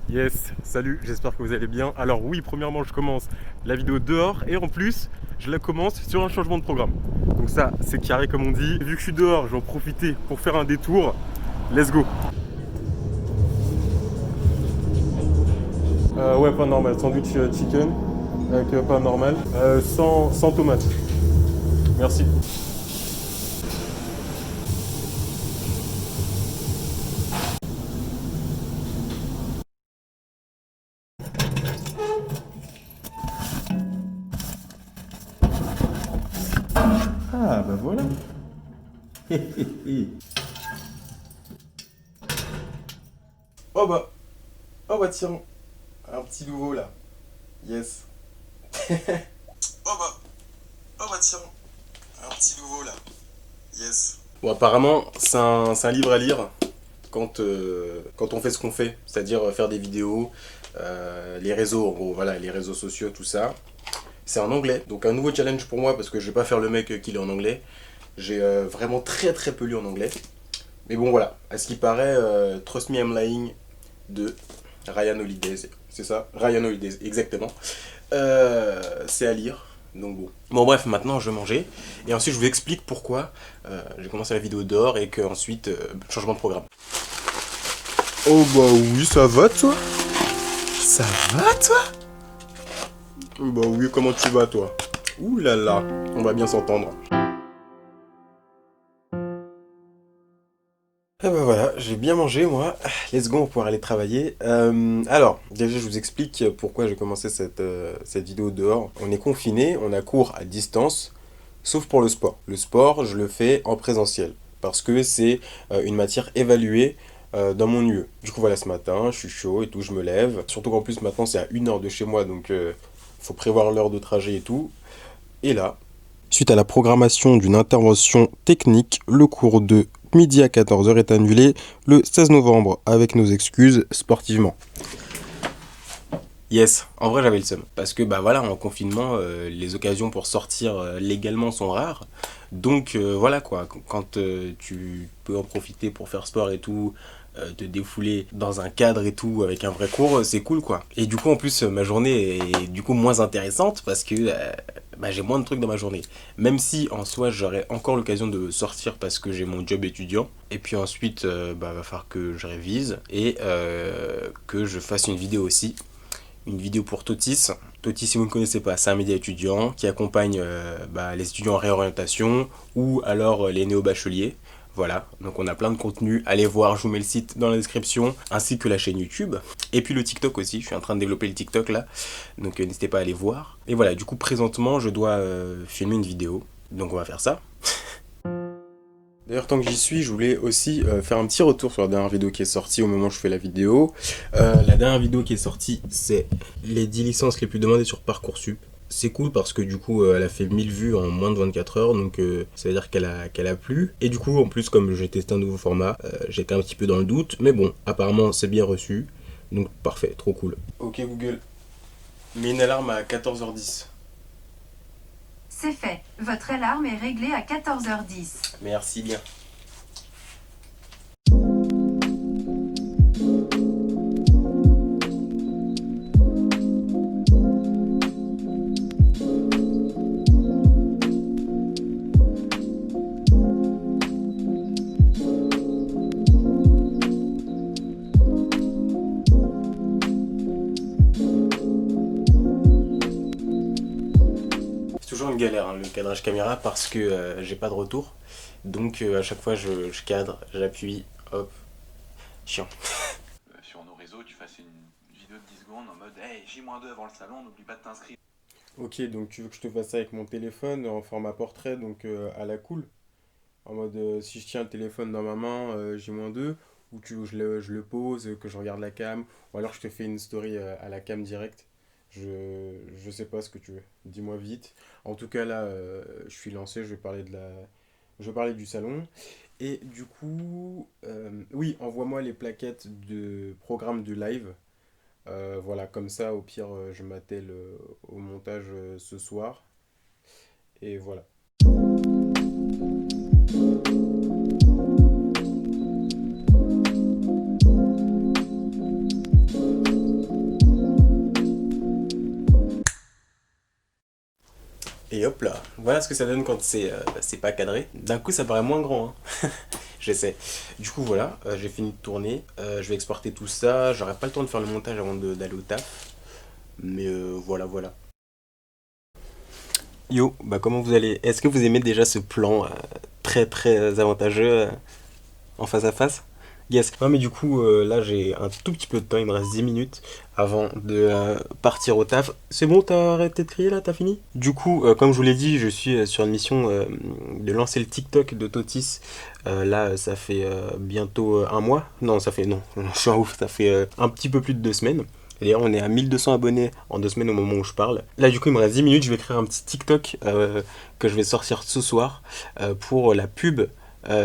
Yes, salut, j'espère que vous allez bien. Alors oui, premièrement, je commence la vidéo dehors et en plus, je la commence sur un changement de programme. Donc ça, c'est carré comme on dit. Vu que je suis dehors, j'en profiter pour faire un détour. Let's go. Ouais, pas normal. Sandwich chicken avec pas normal. Sans tomate. Merci. Ah, bah voilà. Oh bah, oh bah tiens, un petit nouveau là. Yes. Oh bah, oh bah tiens, un petit nouveau là. Yes. Bon, apparemment, c'est un livre à lire quand on fait ce qu'on fait, c'est-à-dire faire des vidéos, les réseaux, en gros, voilà, les réseaux sociaux, tout ça. C'est en anglais, donc un nouveau challenge pour moi parce que je vais pas faire le mec qui lit en anglais. J'ai vraiment très très peu lu en anglais. Mais bon, voilà, à ce qui paraît, Trust Me I'm Lying de Ryan Holiday, c'est ça? Ryan Holiday, exactement. C'est à lire. Donc bon. Bon bref, maintenant je vais manger. Et ensuite je vous explique pourquoi j'ai commencé la vidéo dehors et qu'ensuite, changement de programme. Oh bah oui, ça va toi? Ça va toi? Bah oui, comment tu vas toi? Ouh là là, on va bien s'entendre. Ah bah voilà, j'ai bien mangé moi. Let's go, on va pouvoir aller travailler. Alors, déjà je vous explique pourquoi j'ai commencé cette vidéo dehors. On est confiné, on a cours à distance, sauf pour le sport. Le sport, je le fais en présentiel, parce que c'est une matière évaluée dans mon UE. Du coup voilà, ce matin, je suis chaud et tout, je me lève. Surtout qu'en plus maintenant c'est à 1 heure de chez moi, donc faut prévoir l'heure de trajet et tout. Et là, suite à la programmation d'une intervention technique, le cours de midi à 14 heures est annulé le 16 novembre avec nos excuses sportivement. Yes, en vrai j'avais le seum. Parce que bah voilà, en confinement, les occasions pour sortir légalement sont rares. Donc voilà quoi, quand tu peux en profiter pour faire sport et tout, te défouler dans un cadre et tout, avec un vrai cours, c'est cool quoi. Et du coup en plus ma journée est du coup moins intéressante parce que bah, j'ai moins de trucs dans ma journée. Même si en soi j'aurai encore l'occasion de sortir parce que j'ai mon job étudiant. Et puis ensuite, bah, va falloir que je révise et que je fasse une vidéo aussi, une vidéo pour Totis. Totis, si vous ne connaissez pas, c'est un média étudiant qui accompagne bah, les étudiants en réorientation ou alors les néo-bacheliers. Voilà, donc on a plein de contenu, allez voir, je vous mets le site dans la description, ainsi que la chaîne YouTube. Et puis le TikTok aussi, je suis en train de développer le TikTok là, donc n'hésitez pas à aller voir. Et voilà, du coup présentement je dois filmer une vidéo, donc on va faire ça. D'ailleurs, tant que j'y suis, je voulais aussi faire un petit retour sur la dernière vidéo qui est sortie au moment où je fais la vidéo. La dernière vidéo qui est sortie, c'est les 10 licences les plus demandées sur Parcoursup. C'est cool parce que du coup, elle a fait 1000 vues en moins de 24 heures, donc ça veut dire qu'elle a plu. Et du coup, en plus, comme j'ai testé un nouveau format, j'étais un petit peu dans le doute, mais bon, apparemment, c'est bien reçu. Donc parfait, trop cool. Ok Google, mets une alarme à 14h10. C'est fait. Votre alarme est réglée à 14h10. Merci bien. C'est toujours une galère hein, le cadrage caméra parce que j'ai pas de retour. Donc à chaque fois je cadre, j'appuie, hop, chiant. Sur nos réseaux, tu fasses une vidéo de 10 secondes en mode hey, J-2 avant le salon, n'oublie pas de t'inscrire. Ok, donc tu veux que je te fasse ça avec mon téléphone en format portrait, donc à la cool. En mode si je tiens le téléphone dans ma main, J-2, ou tu veux que je le pose, que je regarde la cam, ou alors je te fais une story à la cam direct. Je sais pas ce que tu veux. Dis-moi vite. En tout cas là, je suis lancé, je vais parler du salon. Et du coup, oui, envoie-moi les plaquettes de programme de live. Voilà, comme ça, au pire, je m'attelle au montage ce soir. Et voilà. Et hop là, voilà ce que ça donne quand c'est pas cadré. D'un coup, ça paraît moins grand, hein. J'essaie. Du coup, voilà, j'ai fini de tourner. Je vais exporter tout ça. J'aurai pas le temps de faire le montage avant d'aller au taf. Mais voilà, voilà. Yo, bah comment vous allez? Est-ce que vous aimez déjà ce plan très très avantageux en face à face? Yes. Non mais du coup là j'ai un tout petit peu de temps, il me reste 10 minutes avant de partir au taf. C'est bon, t'as arrêté de crier là, t'as fini? Du coup, comme je vous l'ai dit, je suis sur une mission de lancer le TikTok de Totis. Là ça fait bientôt un mois. Non, ça fait non, je suis un ouf, ça fait un petit peu plus de 2 semaines. D'ailleurs, on est à 1200 abonnés en 2 semaines au moment où je parle. Là, du coup, il me reste 10 minutes. Je vais créer un petit TikTok que je vais sortir ce soir pour la pub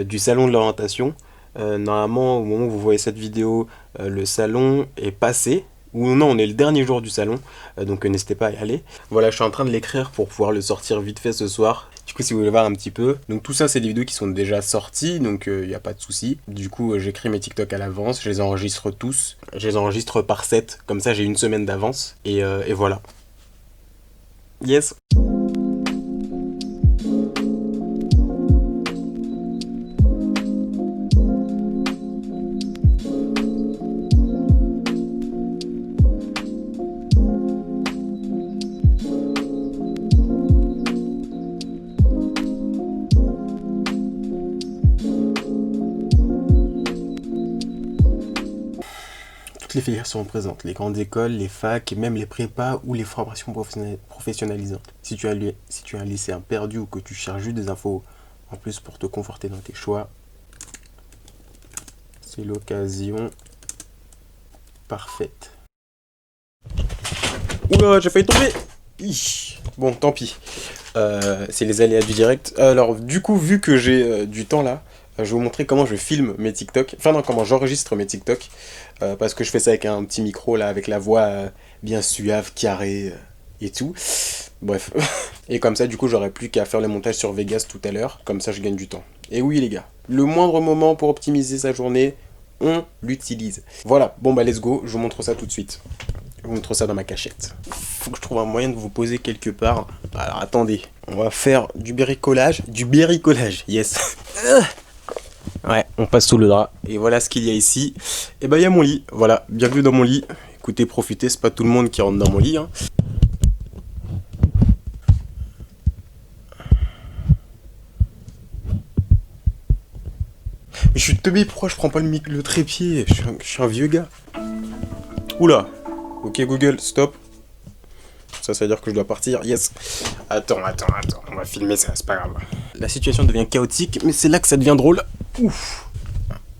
du salon de l'orientation. Normalement, au moment où vous voyez cette vidéo, le salon est passé. Ou non, on est le dernier jour du salon, donc n'hésitez pas à y aller. Voilà, je suis en train de l'écrire pour pouvoir le sortir vite fait ce soir. Du coup, si vous voulez voir un petit peu. Donc tout ça, c'est des vidéos qui sont déjà sorties, donc il n'y a pas de souci. Du coup, j'écris mes TikTok à l'avance, je les enregistre tous. Je les enregistre par set, comme ça j'ai une semaine d'avance. Et voilà. Yes. Toutes les filières seront présentes, les grandes écoles, les facs et même les prépas ou les formations professionnalisantes. Si tu as un lycéen perdu ou que tu cherches juste des infos en plus pour te conforter dans tes choix, c'est l'occasion parfaite. Oula, j'ai failli tomber. Bon, tant pis. C'est les aléas du direct. Alors, du coup, vu que j'ai du temps là, je vais vous montrer comment je filme mes TikTok. Enfin, non, comment j'enregistre mes TikTok. Parce que je fais ça avec un petit micro là, avec la voix bien suave, carrée et tout. Bref. Et comme ça, du coup, j'aurai plus qu'à faire le montage sur Vegas tout à l'heure. Comme ça, je gagne du temps. Et oui, les gars, le moindre moment pour optimiser sa journée, on l'utilise. Voilà, bon bah let's go, je vous montre ça tout de suite. Je vous montre ça dans ma cachette. Faut que je trouve un moyen de vous poser quelque part. Alors attendez, on va faire du bricolage. Du bricolage, yes. Ouais, on passe sous le drap. Et voilà ce qu'il y a ici. Et bah il y a mon lit, voilà, bienvenue dans mon lit. Écoutez, profitez, c'est pas tout le monde qui rentre dans mon lit, hein. Mais je suis teubé, pourquoi je prends pas le trépied? Je suis un vieux gars. Oula. Ok Google, stop. Ça veut dire que je dois partir, yes. Attends, on va filmer ça, c'est pas grave. La situation devient chaotique, mais c'est là que ça devient drôle. Ouf.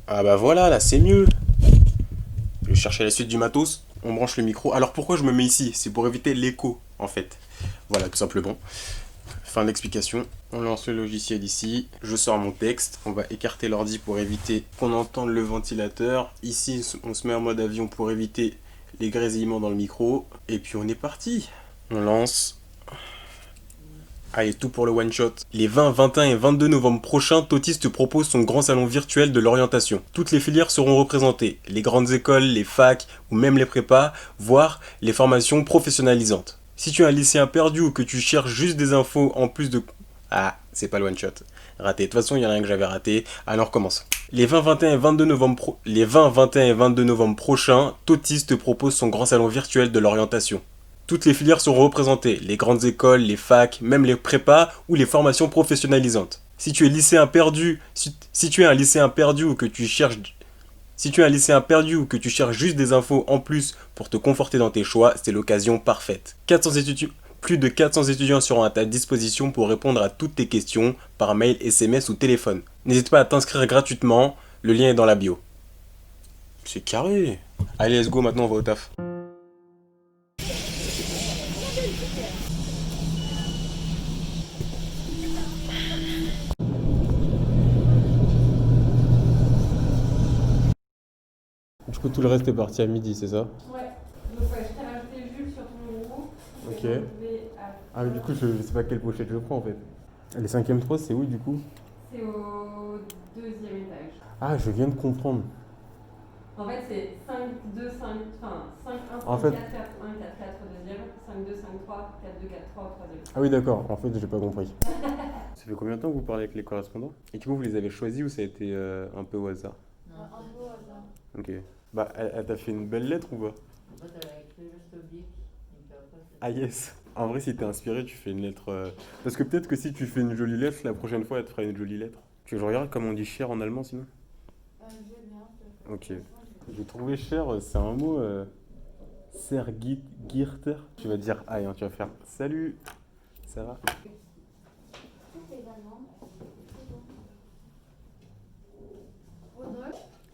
Ah bah voilà, là c'est mieux. Je vais chercher la suite du matos, on branche le micro. Alors pourquoi je me mets ici? C'est pour éviter l'écho, en fait. Voilà, tout simplement. Fin de l'explication. On lance le logiciel ici, je sors mon texte, on va écarter l'ordi pour éviter qu'on entende le ventilateur. Ici, on se met en mode avion pour éviter les grésillements dans le micro. Et puis on est parti. On lance. Allez, tout pour le one shot. Les 20, 21 et 22 novembre prochains, Totis te propose son grand salon virtuel de l'orientation. Toutes les filières seront représentées, les grandes écoles, les facs ou même les prépas, voire les formations professionnalisantes. Si tu es un lycéen perdu ou que tu cherches juste des infos en plus de... Ah, c'est pas le one shot. Raté. De toute façon, il y en a rien que j'avais raté. Alors, on recommence. Les 20, 21 et 22 novembre prochains, Totis te propose son grand salon virtuel de l'orientation. Toutes les filières seront représentées, les grandes écoles, les facs, même les prépas ou les formations professionnalisantes. Si tu es lycéen perdu, si tu es un lycéen perdu ou que tu cherches juste des infos en plus pour te conforter dans tes choix, c'est l'occasion parfaite. Plus de 400 étudiants seront à ta disposition pour répondre à toutes tes questions par mail, SMS ou téléphone. N'hésite pas à t'inscrire gratuitement, le lien est dans la bio. C'est carré. Allez, let's go, maintenant on va au taf. Du coup, tout le reste est parti à midi, c'est ça? Ouais, donc ouais, je t'ai rajouté Jules sur ton numéro. Ok. Ah, mais du coup, je sais pas quelle pochette je prends en fait. Les 5e 3, c'est où du coup? C'est au 2e étage. Ah, je viens de comprendre. En fait, c'est 5, 2, 5, enfin 5, 1, 5, En fait- 4, 4, 1, 4, 4 au deuxième, 5, 2, 5, 3, 4, 2, 4, 3 au troisième. Ah oui, d'accord. En fait, j'ai pas compris. Ça fait combien de temps que vous parlez avec les correspondants? Et du coup, vous les avez choisis ou ça a été un peu au hasard? Non, Un peu au hasard. Ok. Bah, elle t'a fait une belle lettre ou pas? en fait, elle a écrit juste au bic, et puis après, c'est... Ah yes. En vrai, si t'es inspiré, tu fais une lettre. Parce que peut-être que si tu fais une jolie lettre, la prochaine fois, elle te fera une jolie lettre. Tu veux que je regarde comment on dit cher en allemand sinon? Je veux bien. Ok. J'ai trouvé cher, c'est un mot. Sergirter. Tu vas dire aïe, hein, tu vas faire salut. Ça va?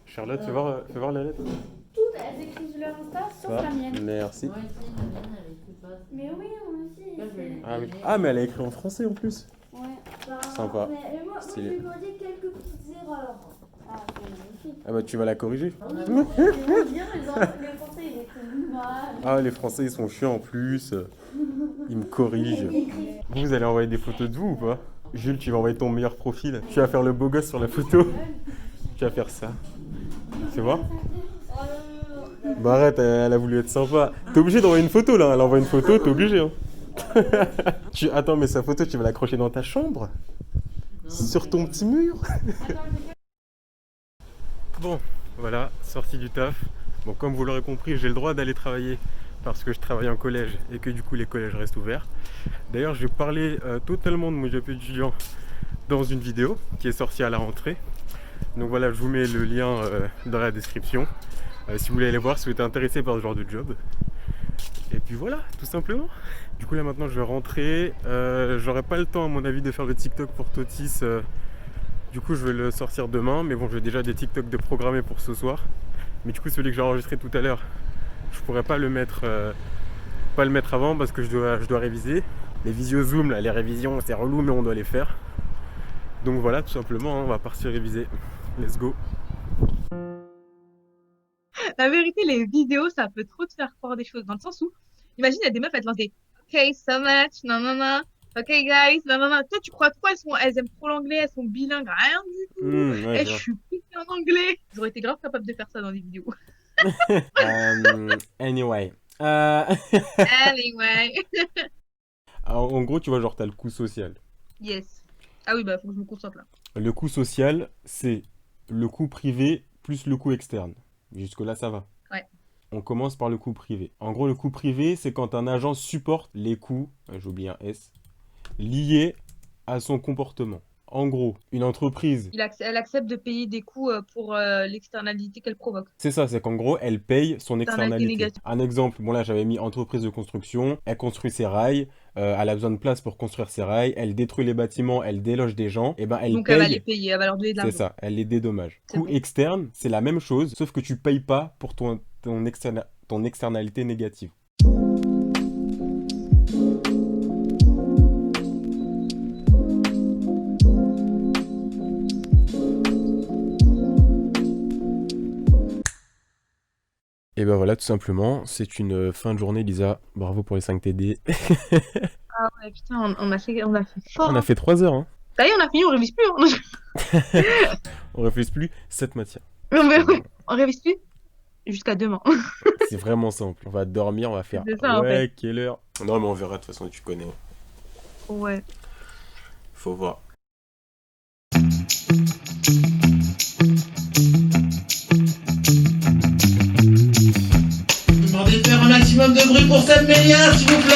Charlotte, fais voir la lettre. Toutes, elles écrivent leur Insta, sauf Ça, la mienne. merci. Moi aussi, la mienne, elle écrit pas. Mais oui, moi aussi. Là, je vais lui Ah, oui. donner. Ah, mais elle a écrit en français en plus. Ouais. Bah, Sympa. Mais moi, Stylé. je vais corriger quelques petites erreurs. Ah, c'est magnifique. Ah bah tu vas la corriger. On a Ils vont dire, les Français, ils écrivent mal. Ah, les Français ils sont chiants en plus. Ils me corrigent. Ils écrivent. Vous allez envoyer des photos de vous ou pas? Jules, tu vas envoyer ton meilleur profil. Tu vas faire le beau gosse sur la photo. Tu vas faire ça. Tu vois? Bah arrête, elle a voulu être sympa. T'es obligé d'envoyer une photo là. Elle envoie une photo, t'es obligé. Hein. Attends, mais sa photo, tu vas l'accrocher dans ta chambre? Sur ton petit mur? Bon, voilà, sortie du taf. Bon, comme vous l'aurez compris, j'ai le droit d'aller travailler parce que je travaille en collège et que du coup les collèges restent ouverts. D'ailleurs, j'ai parlé totalement de mon job étudiant dans une vidéo qui est sortie à la rentrée. Donc voilà, je vous mets le lien dans la description si vous voulez aller voir, si vous êtes intéressé par ce genre de job. Et puis voilà, tout simplement. Du coup là maintenant je vais rentrer. J'aurai pas le temps à mon avis de faire le TikTok pour Totis. Du coup je vais le sortir demain. Mais bon, j'ai déjà des TikTok de programmés pour ce soir. Mais du coup celui que j'ai enregistré tout à l'heure, je pourrais pas le mettre avant parce que je dois réviser. Les visio Zoom là, les révisions c'est relou mais on doit les faire. Donc voilà, tout simplement, hein, on va partir réviser. Let's go. La vérité, les vidéos, ça peut trop te faire croire des choses. Dans le sens où, imagine, il y a des meufs, elles te lancent des OK, so much, non, non, non. OK, guys, non, non, non. Toi, tu crois trop, elles aiment trop l'anglais, elles sont bilingues, rien du tout. Ouais, Et je suis piquée en anglais. Ils auraient été grave capables de faire ça dans des vidéos. Anyway. Anyway. Alors, en gros, tu vois, genre, t'as le coût social. Yes. Ah oui, bah, faut que je me concentre là. Le coût social, c'est le coût privé plus le coût externe. Jusque-là, ça va. Ouais. On commence par le coût privé. En gros, le coût privé, c'est quand un agent supporte les coûts, j'ai oublié un S, liés à son comportement. En gros, une entreprise, Elle accepte de payer des coûts pour l'externalité qu'elle provoque. c'est ça, c'est qu'en gros, elle paye son externalité. négative. Un exemple, bon là, j'avais mis entreprise de construction, elle construit ses rails, elle a besoin de place pour construire ses rails, elle détruit les bâtiments, elle déloge des gens, et ben elle Donc paye... elle va les payer, elle va leur donner de C'est l'argent. ça, elle les dédommage. C'est Coût bon. externe, c'est la même chose, sauf que tu payes pas pour ton externalité négative. Et ben voilà, tout simplement, c'est une fin de journée, Lisa. Bravo pour les 5 TD. Ah ouais, putain, on a fait fort. On a fait 3 heures, hein. Ça y est, on a fini, on révise plus. Hein. On réfléchit plus, 7 matières. On révise plus jusqu'à demain. C'est vraiment simple. On va dormir, on va faire. C'est ça, en Ouais, quelle heure? Non, mais on verra, de toute façon, tu connais. Ouais. Faut voir. Demandez de faire un maximum de bruit pour Sam Méliard, s'il vous plaît.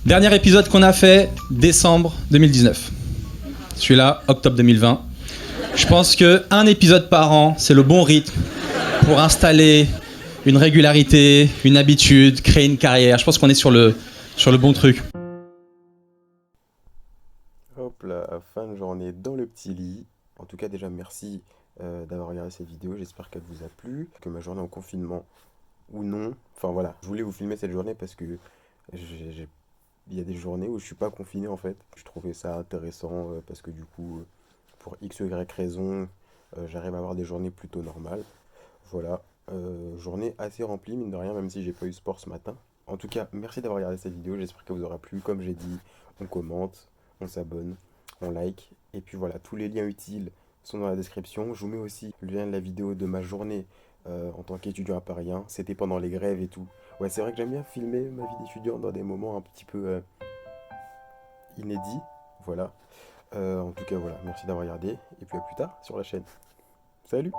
Dernier épisode qu'on a fait, décembre 2019. Celui-là, octobre 2020. Je pense qu'un épisode par an, c'est le bon rythme pour installer une régularité, une habitude, créer une carrière. Je pense qu'on est sur le bon truc. Hop là, fin de journée dans le petit lit. En tout cas, déjà, merci d'avoir regardé cette vidéo. J'espère qu'elle vous a plu. Que ma journée en confinement ou non. Enfin voilà, je voulais vous filmer cette journée parce que il y a des journées où je suis pas confiné en fait. Je trouvais ça intéressant parce que du coup, pour X ou Y raison, j'arrive à avoir des journées plutôt normales. Voilà, journée assez remplie, mine de rien, même si j'ai pas eu sport ce matin. En tout cas, merci d'avoir regardé cette vidéo. J'espère qu'elle vous aura plu. Comme j'ai dit, on commente, on s'abonne, on like. Et puis voilà, tous les liens utiles sont dans la description. Je vous mets aussi le lien de la vidéo de ma journée en tant qu'étudiant à Paris 1. C'était pendant les grèves et tout. Ouais, c'est vrai que j'aime bien filmer ma vie d'étudiant dans des moments un petit peu inédits. Voilà. En tout cas, voilà. Merci d'avoir regardé. Et puis à plus tard sur la chaîne. Salut!